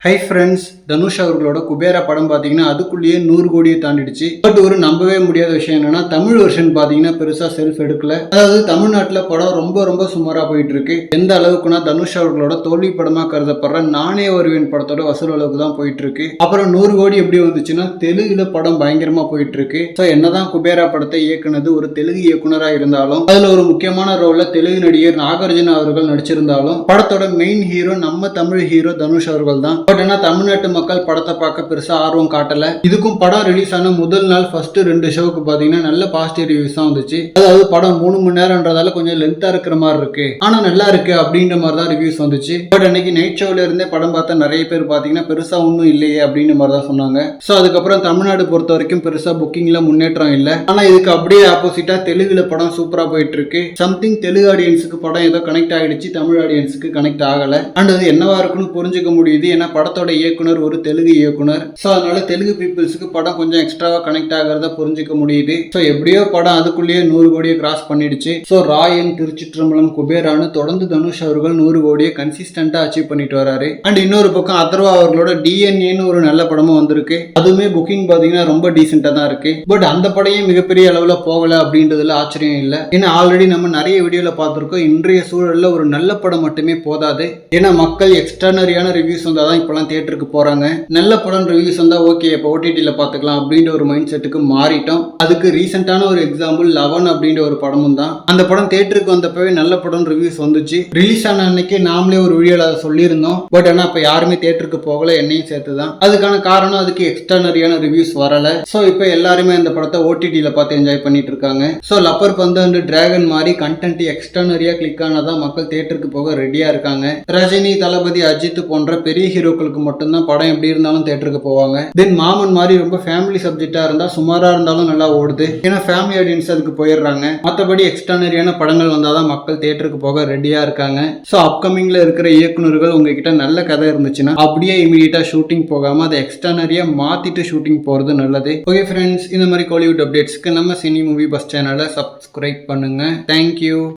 Hi friends, Dhanush அவர்களோட குபேரா படம் பார்த்தீங்கன்னா அதுக்குள்ளேயே 100 கோடியை தாண்டிடுச்சு. பட் ஒரு நம்பவே முடியாத விஷயம் என்னன்னா, தமிழ் வெர்ஷன் பார்த்தீங்கன்னா பெருசா செல்ஃப் எடுக்கல. அதாவது தமிழ்நாட்டில் படம் ரொம்ப ரொம்ப சுமாரா போயிட்டு இருக்கு. எந்த அளவுக்குன்னா தனுஷ் அவர்களோட தோல்வி படமா கருதப்படுற நானே வருவேன் படத்தோட வசூல் அளவுக்கு தான் போயிட்டு இருக்கு. அப்புறம் 100 கோடி எப்படி வந்துச்சுன்னா தெலுங்குல படம் பயங்கரமா போயிட்டு இருக்கு. ஸோ என்னதான் குபேரா படத்தை இயக்குனது ஒரு தெலுங்கு இயக்குனரா இருந்தாலும் அதுல ஒரு முக்கியமான ரோல்ல தெலுங்கு நடிகர் நாகார்ஜுனா அவர்கள் நடிச்சிருந்தாலும் படத்தோட மெயின் ஹீரோ நம்ம தமிழ் ஹீரோ தனுஷ் அவர்கள் தான். பட் ஏன்னா தமிழ்நாட்டு மக்கள் படத்தை பார்க்க பெருசா ஆர்வம் காட்டல. இதுக்கும் படம் ரிலீஸ் ஆன முதல் நாள் ஃபர்ஸ்ட் 2 ஷோக்கு பாத்தீங்கன்னா நல்ல பாசிட்டிவ் ரிவ்யூஸ் தான் வந்துச்சு. அதாவது படம் 3 மணி நேரம்ன்றதால கொஞ்சம் லென்த்தா இருக்கிற மாதிரி இருக்கு, ஆனா நல்லா இருக்கு அப்படின்ற மாதிரி தான் ரிவ்யூஸ் வந்துச்சு. பட் அன்னைக்கு நைட் ஷோல இருந்தே படம் பார்த்தா நிறைய பேர் பாத்தீங்கன்னா பெருசா ஒன்றும் இல்லையே அப்படின்ற மாதிரி தான் சொன்னாங்க. ஸோ அதுக்கப்புறம் தமிழ்நாடு பொறுத்த வரைக்கும் பெருசா புக்கிங்ல முன்னேற்றம் இல்லை. ஆனா இதுக்கு அப்படியே ஆப்போசிட்டா தெலுங்குல படம் சூப்பரா போயிட்டு இருக்கு. சம்திங் தெலுங்கு ஆடியன்ஸுக்கு படம் ஏதோ கனெக்ட் ஆயிடுச்சு, தமிழ் ஆடியன்ஸுக்கு கனெக்ட் ஆகல. அண்ட் அது என்னவா இருக்குன்னு புரிஞ்சுக்க முடியுது. ஏன்னா படத்தோட இயக்குனர் ஒரு தெலுங்கு இயக்குனர். ஸோ அதனால தெலுங்கு பீப்புள்ஸுக்கு படம் கொஞ்சம் எக்ஸ்ட்ராவா கனெக்ட் ஆகிறத புரிஞ்சுக்க முடியுது. ஸோ எப்படியோ படம் அதுக்குள்ளேயே 100 கோடியை கிராஸ் பண்ணிடுச்சு. ஸோ ராயன், திருச்சிற்றம்பலம், குபேரான்னு தொடர்ந்து தனுஷ் அவர்கள் 100 கோடியை கன்சிஸ்டன்டா அச்சீவ் பண்ணிட்டு வராரு. அண்ட் இன்னொரு பக்கம் அதர்வா அவர்களோட டிஎன்ஏன்னு ஒரு நல்ல படமும் வந்திருக்கு. அதுவுமே புக்கிங் பாத்தீங்கன்னா ரொம்ப டீசென்டா தான் இருக்கு. பட் அந்த படையும் மிகப்பெரிய அளவுல போகல அப்படின்றதுல ஆச்சரியம் இல்லை. ஏன்னா ஆல்ரெடி நம்ம நிறைய வீடியோல பார்த்திருக்கோம், இன்றைய சூழல்ல ஒரு நல்ல படம் மட்டுமே போதாது. ஏன்னா மக்கள் எக்ஸ்ட்ரானரியான ரிவ்யூஸ் வந்தாதான் இப்பெல்லாம் தியேட்டருக்கு போறாங்க. நல்ல படம் ரிவ்யூஸ் வந்தா ஓகே இப்போ ஓடிடியில் பார்த்துக்கலாம் அப்படின்ற ஒரு மைண்ட் செட்டுக்கு மாறிட்டோம். அதுக்கு ரீசெண்டான ஒரு எக்ஸாம்பிள் 11 அப்படின்ற ஒரு படமும் தான். அந்த படம் தியேட்டருக்கு வந்தப்பவே நல்ல படம் ரிவ்யூஸ் வந்துச்சு. ரிலீஸ் ஆன அன்னைக்கு நாமளே ஒரு வீடியோல அதை சொல்லியிருந்தோம். பட் ஆனால் இப்போ யாருமே தியேட்டருக்கு போகல, என்னையும் சேர்த்து தான். அதுக்கான காரணம் அதுக்கு எக்ஸ்ட்ரானரியான ரிவ்யூஸ் வரல. ஸோ இப்போ எல்லாருமே அந்த படத்தை ஓடிடியில் பார்த்து என்ஜாய் பண்ணிட்டு இருக்காங்க. ஸோ லப்பர் பந்து அண்ட் டிராகன் மாதிரி கண்டென்ட் எக்ஸ்ட்ரானரியா கிளிக் ஆனதான் மக்கள் தியேட்டருக்கு போக ரெடியா இருக்காங்க. ரஜினி, தளபதி, அஜித் போன்ற பெரிய ஹீரோக்களுக்கு மட்டும்தான் படம் எப்படி இருந்தாலும் தியேட்டருக்கு போவாங்க. தென் மாமன் மாதிரி ரொம்ப ஃபேமிலி சப்ஜெக்டா இருந்தா சுமாரா இருந்தாலும் நல்லா ஓடுது. ஏன்னா ஃபேமிலி ஆடியன்ஸ் அதுக்கு போயிடுறாங்க. மற்றபடி எக்ஸ்ட்ரானரியான படங்கள் வந்தாதான் மக்கள் தியேட்டருக்கு போக ரெடியா இருக்காங்க. ஸோ அப்கமிங்ல இருக்கிற இயக்குநர்கள் உங்ககிட்ட நல்ல கதை இருந்துச்சுன்னா அப்படியே இமீடியட்டா ஷூட்டிங் போகாம அதை எக்ஸ்ட்ரானரியா மாத்திட்டு ஷூட்டிங் போறது நல்லது. ஓகே ஃப்ரெண்ட்ஸ், இந்த மாதிரி கோலிவுட் அப்டேட்ஸ்க்கு நம்ம சினி மூவி பஸ் சேனலை சப்ஸ்கிரைப் பண்ணுங்க. தேங்க்யூ.